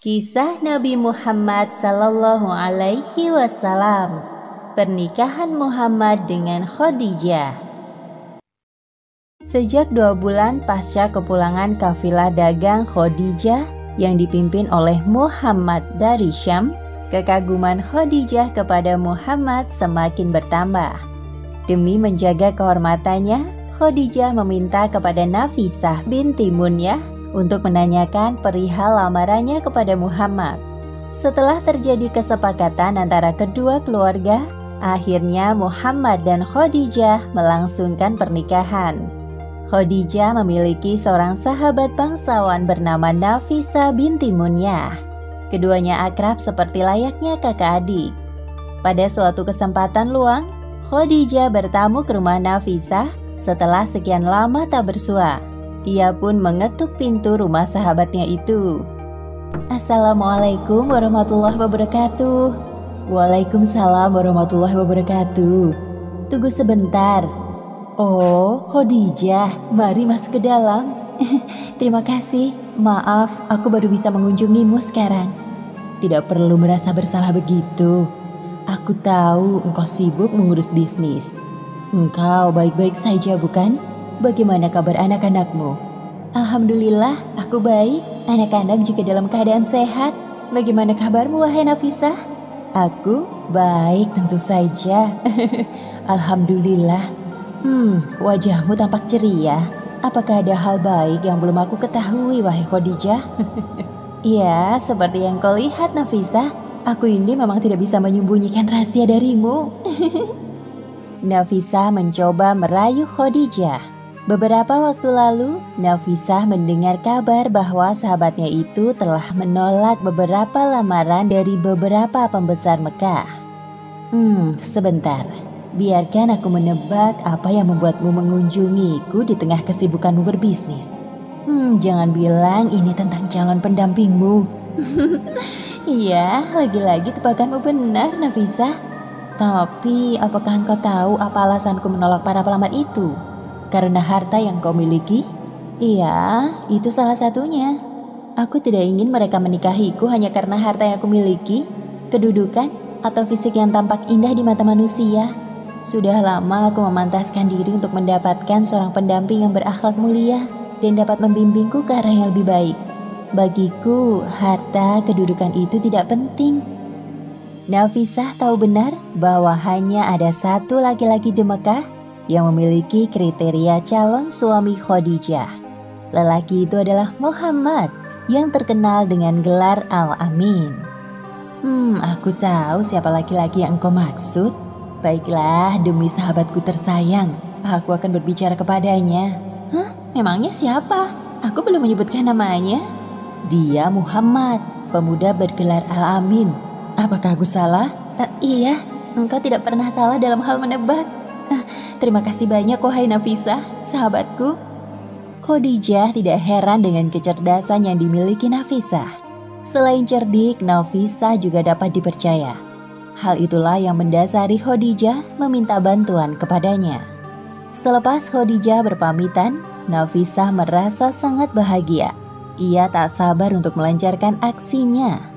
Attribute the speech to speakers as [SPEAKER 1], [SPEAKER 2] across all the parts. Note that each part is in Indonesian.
[SPEAKER 1] Kisah Nabi Muhammad Sallallahu Alaihi Wasallam. Pernikahan Muhammad dengan Khadijah. Sejak 2 bulan pasca kepulangan kafilah dagang Khadijah yang dipimpin oleh Muhammad dari Syam, kekaguman Khadijah kepada Muhammad semakin bertambah. Demi menjaga kehormatannya, Khadijah meminta kepada Nafisah binti Munyah untuk menanyakan perihal lamarannya kepada Muhammad. Setelah terjadi kesepakatan antara kedua keluarga, akhirnya Muhammad dan Khadijah melangsungkan pernikahan. Khadijah memiliki seorang sahabat bangsawan bernama Nafisah binti Munyah. Keduanya akrab seperti layaknya kakak adik. Pada suatu kesempatan luang, Khadijah bertamu ke rumah Nafisah setelah sekian lama tak bersua. Ia pun mengetuk pintu rumah sahabatnya itu. Assalamualaikum warahmatullahi wabarakatuh. Waalaikumsalam warahmatullahi wabarakatuh. Tunggu sebentar. Oh, Khadijah, mari masuk ke dalam. Terima kasih. Maaf, aku baru bisa mengunjungimu sekarang. Tidak perlu merasa bersalah begitu. Aku tahu engkau sibuk mengurus bisnis. Engkau baik-baik saja, bukan? Bagaimana kabar anak-anakmu? Alhamdulillah, aku baik. Anak-anak juga dalam keadaan sehat. Bagaimana kabarmu, wahai Nafisah? Aku baik tentu saja. Alhamdulillah. Wajahmu tampak ceria. Apakah ada hal baik yang belum aku ketahui, wahai Khadijah? Iya, seperti yang kau lihat, Nafisah. Aku ini memang tidak bisa menyembunyikan rahasia darimu. Nafisah mencoba merayu Khadijah. Beberapa waktu lalu, Nafisah mendengar kabar bahwa sahabatnya itu telah menolak beberapa lamaran dari beberapa pembesar Mekah. Sebentar. Biarkan aku menebak apa yang membuatmu mengunjungiku di tengah kesibukanmu berbisnis. Jangan bilang ini tentang calon pendampingmu. Iya, lagi-lagi tebakanmu benar, Nafisah. Tapi, apakah engkau tahu apa alasanku menolak para pelamar itu? Karena harta yang kau miliki? Iya, itu salah satunya. Aku tidak ingin mereka menikahiku hanya karena harta yang aku miliki, kedudukan, atau fisik yang tampak indah di mata manusia. Sudah lama aku memantaskan diri untuk mendapatkan seorang pendamping yang berakhlak mulia dan dapat membimbingku ke arah yang lebih baik. Bagiku, harta kedudukan itu tidak penting. Nafisah tahu benar bahwa hanya ada satu laki-laki di Mekah yang memiliki kriteria calon suami Khadijah. Lelaki itu adalah Muhammad yang terkenal dengan gelar Al-Amin. Aku tahu siapa laki-laki yang engkau maksud. Baiklah, demi sahabatku tersayang, aku akan berbicara kepadanya. Memangnya siapa? Aku belum menyebutkan namanya. Dia Muhammad, pemuda bergelar Al-Amin. Apakah aku salah? Iya, engkau tidak pernah salah dalam hal menebak. Terima kasih banyak, wahai Nafisah, sahabatku. Khadijah tidak heran dengan kecerdasan yang dimiliki Nafisah. Selain cerdik, Nafisah juga dapat dipercaya. Hal itulah yang mendasari Khadijah meminta bantuan kepadanya. Selepas Khadijah berpamitan, Nafisah merasa sangat bahagia. Ia tak sabar untuk melancarkan aksinya.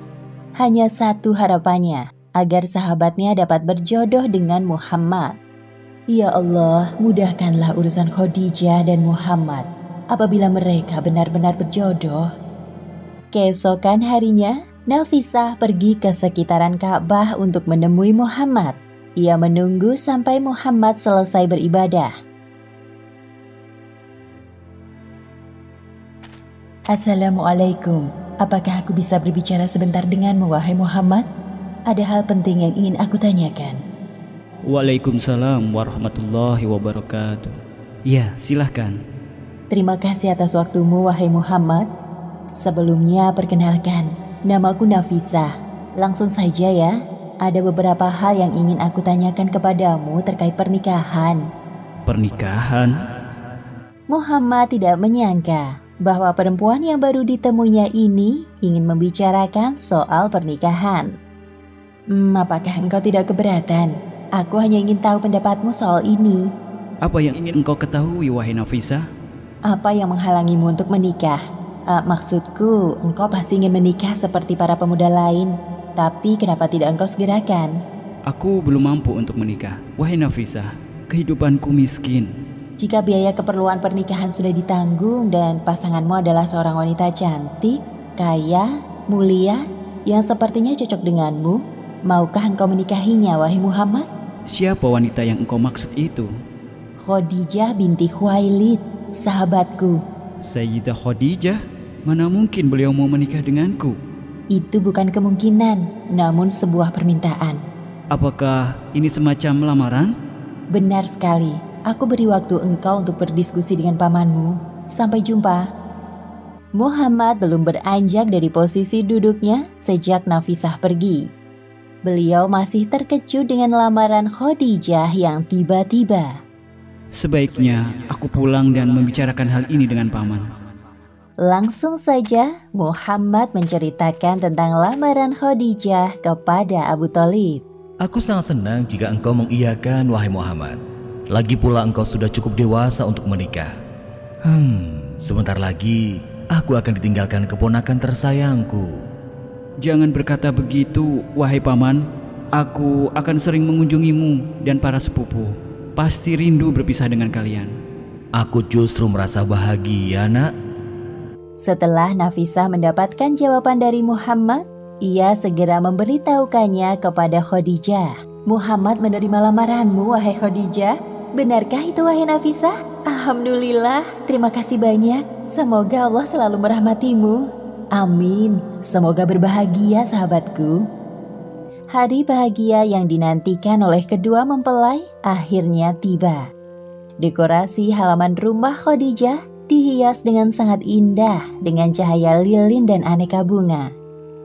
[SPEAKER 1] Hanya satu harapannya, agar sahabatnya dapat berjodoh dengan Muhammad. Ya Allah, mudahkanlah urusan Khadijah dan Muhammad apabila mereka benar-benar berjodoh. Keesokan harinya, Nafisah pergi ke sekitaran Ka'bah untuk menemui Muhammad. Ia menunggu sampai Muhammad selesai beribadah. Assalamualaikum. Apakah aku bisa berbicara sebentar denganmu, wahai Muhammad? Ada hal penting yang ingin aku tanyakan.
[SPEAKER 2] Waalaikumsalam warahmatullahi wabarakatuh. Ya, silahkan.
[SPEAKER 1] Terima kasih atas waktumu, wahai Muhammad. Sebelumnya perkenalkan, namaku Nafisah. Langsung saja ya, ada beberapa hal yang ingin aku tanyakan kepadamu terkait pernikahan.
[SPEAKER 2] Pernikahan?
[SPEAKER 1] Muhammad tidak menyangka bahwa perempuan yang baru ditemuinya ini ingin membicarakan soal pernikahan. Apakah engkau tidak keberatan? Aku hanya ingin tahu pendapatmu soal ini.
[SPEAKER 2] Apa yang ingin engkau ketahui, wahai Nafisah?
[SPEAKER 1] Apa yang menghalangimu untuk menikah? Maksudku, engkau pasti ingin menikah seperti para pemuda lain. Tapi kenapa tidak engkau segerakan?
[SPEAKER 2] Aku belum mampu untuk menikah, wahai Nafisah. Kehidupanku miskin.
[SPEAKER 1] Jika biaya keperluan pernikahan sudah ditanggung dan pasanganmu adalah seorang wanita cantik, kaya, mulia, yang sepertinya cocok denganmu, maukah engkau menikahinya, wahai Muhammad?
[SPEAKER 2] Siapa wanita yang engkau maksud itu?
[SPEAKER 1] Khadijah binti Khuwailid, sahabatku.
[SPEAKER 2] Sayyidah Khadijah? Mana mungkin beliau mau menikah denganku?
[SPEAKER 1] Itu bukan kemungkinan, namun sebuah permintaan.
[SPEAKER 2] Apakah ini semacam lamaran?
[SPEAKER 1] Benar sekali. Aku beri waktu engkau untuk berdiskusi dengan pamanmu. Sampai jumpa. Muhammad belum beranjak dari posisi duduknya sejak Nafisah pergi. Beliau masih terkejut dengan lamaran Khadijah yang tiba-tiba.
[SPEAKER 2] Sebaiknya aku pulang dan membicarakan hal ini dengan paman.
[SPEAKER 1] Langsung saja Muhammad menceritakan tentang lamaran Khadijah kepada Abu Thalib.
[SPEAKER 3] Aku sangat senang jika engkau mengiyakan, wahai Muhammad. Lagi pula engkau sudah cukup dewasa untuk menikah. Sebentar lagi aku akan ditinggalkan keponakan tersayangku.
[SPEAKER 2] Jangan berkata begitu, wahai paman. Aku akan sering mengunjungimu dan para sepupu. Pasti rindu berpisah dengan kalian.
[SPEAKER 3] Aku justru merasa bahagia, nak.
[SPEAKER 1] Setelah Nafisah mendapatkan jawaban dari Muhammad, ia segera memberitahukannya kepada Khadijah. Muhammad menerima lamaranmu, wahai Khadijah. Benarkah itu, wahai Nafisah? Alhamdulillah, terima kasih banyak. Semoga Allah selalu merahmatimu. Amin. Semoga berbahagia, sahabatku. Hari bahagia yang dinantikan oleh kedua mempelai akhirnya tiba. Dekorasi halaman rumah Khadijah dihias dengan sangat indah dengan cahaya lilin dan aneka bunga.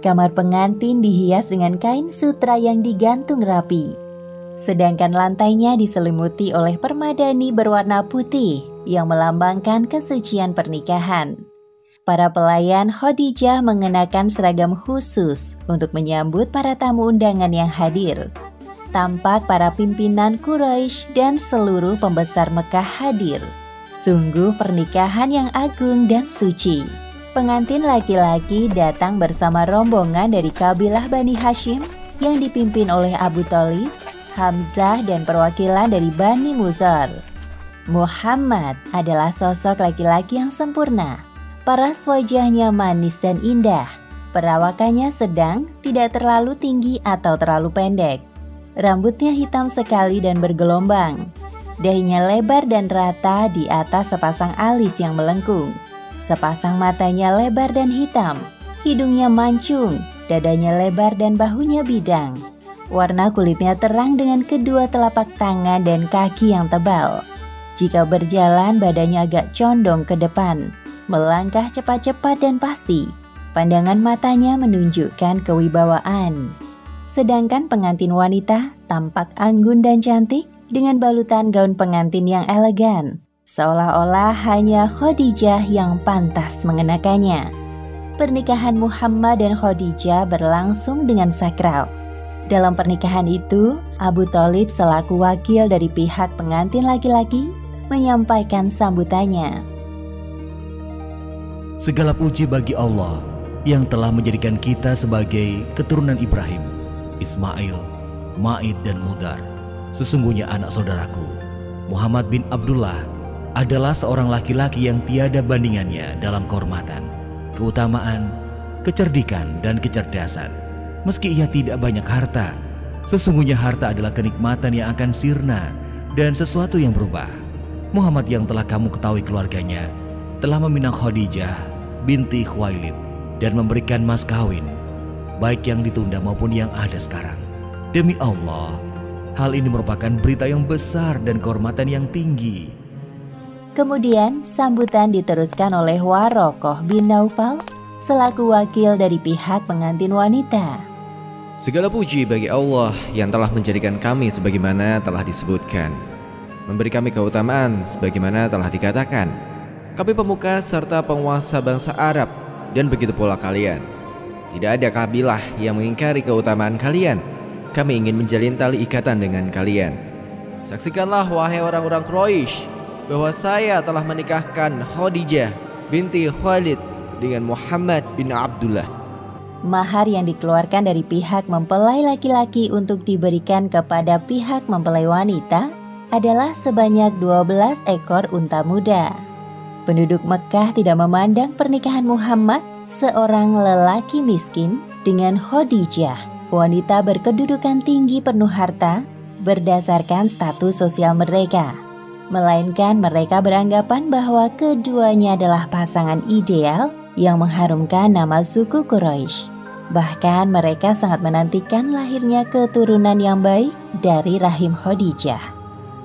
[SPEAKER 1] Kamar pengantin dihias dengan kain sutra yang digantung rapi. Sedangkan lantainya diselimuti oleh permadani berwarna putih yang melambangkan kesucian pernikahan. Para pelayan Khadijah mengenakan seragam khusus untuk menyambut para tamu undangan yang hadir. Tampak para pimpinan Quraisy dan seluruh pembesar Mekah hadir. Sungguh pernikahan yang agung dan suci. Pengantin laki-laki datang bersama rombongan dari kabilah Bani Hashim yang dipimpin oleh Abu Thalib, Hamzah dan perwakilan dari Bani Mudhar. Muhammad adalah sosok laki-laki yang sempurna. Paras wajahnya manis dan indah. Perawakannya sedang, tidak terlalu tinggi atau terlalu pendek. Rambutnya hitam sekali dan bergelombang. Dahinya lebar dan rata di atas sepasang alis yang melengkung. Sepasang matanya lebar dan hitam. Hidungnya mancung, dadanya lebar dan bahunya bidang. Warna kulitnya terang dengan kedua telapak tangan dan kaki yang tebal. Jika berjalan, badannya agak condong ke depan. Melangkah cepat-cepat dan pasti. Pandangan matanya menunjukkan kewibawaan. Sedangkan pengantin wanita tampak anggun dan cantik dengan balutan gaun pengantin yang elegan. Seolah-olah hanya Khadijah yang pantas mengenakannya. Pernikahan Muhammad dan Khadijah berlangsung dengan sakral. Dalam pernikahan itu, Abu Thalib selaku wakil dari pihak pengantin laki-laki menyampaikan sambutannya.
[SPEAKER 3] Segala puji bagi Allah yang telah menjadikan kita sebagai keturunan Ibrahim, Ismail, Ma'id dan Mudhar. Sesungguhnya anak saudaraku, Muhammad bin Abdullah adalah seorang laki-laki yang tiada bandingannya dalam kehormatan, keutamaan, kecerdikan dan kecerdasan. Meski ia tidak banyak harta, sesungguhnya harta adalah kenikmatan yang akan sirna dan sesuatu yang berubah. Muhammad yang telah kamu ketahui keluarganya telah meminang Khadijah binti Khuwailid dan memberikan mas kawin, baik yang ditunda maupun yang ada sekarang. Demi Allah, hal ini merupakan berita yang besar dan kehormatan yang tinggi.
[SPEAKER 1] Kemudian sambutan diteruskan oleh Warokoh bin Naufal selaku wakil dari pihak pengantin wanita.
[SPEAKER 4] Segala puji bagi Allah yang telah menjadikan kami sebagaimana telah disebutkan, memberi kami keutamaan sebagaimana telah dikatakan. Kami pemuka serta penguasa bangsa Arab, dan begitu pula kalian. Tidak ada kabilah yang mengingkari keutamaan kalian. Kami ingin menjalin tali ikatan dengan kalian. Saksikanlah wahai orang-orang Quraisy bahwa saya telah menikahkan Khadijah binti Khalid dengan Muhammad bin Abdullah.
[SPEAKER 1] Mahar yang dikeluarkan dari pihak mempelai laki-laki untuk diberikan kepada pihak mempelai wanita adalah sebanyak 12 ekor unta muda. Penduduk Mekah tidak memandang pernikahan Muhammad, seorang lelaki miskin, dengan Khadijah, wanita berkedudukan tinggi penuh harta, berdasarkan status sosial mereka. Melainkan mereka beranggapan bahwa keduanya adalah pasangan ideal yang mengharumkan nama suku Quraisy. Bahkan mereka sangat menantikan lahirnya keturunan yang baik dari rahim Khadijah.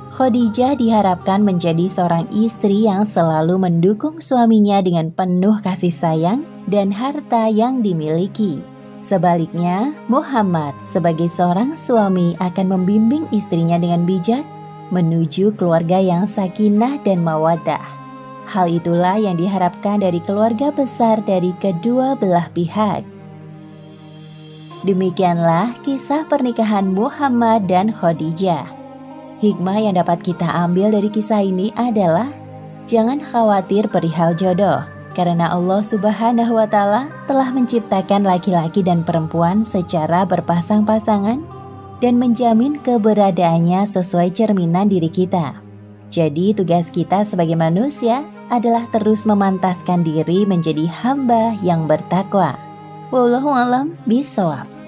[SPEAKER 1] Khadijah diharapkan menjadi seorang istri yang selalu mendukung suaminya dengan penuh kasih sayang dan harta yang dimiliki. Sebaliknya, Muhammad sebagai seorang suami akan membimbing istrinya dengan bijak menuju keluarga yang sakinah dan mawaddah. Hal itulah yang diharapkan dari keluarga besar dari kedua belah pihak. Demikianlah kisah pernikahan Muhammad dan Khadijah. Hikmah yang dapat kita ambil dari kisah ini adalah jangan khawatir perihal jodoh, karena Allah Subhanahu wa Ta'ala telah menciptakan laki-laki dan perempuan secara berpasang-pasangan dan menjamin keberadaannya sesuai cerminan diri kita. Jadi tugas kita sebagai manusia adalah terus memantaskan diri menjadi hamba yang bertakwa. Wallahu a'lam bishawab.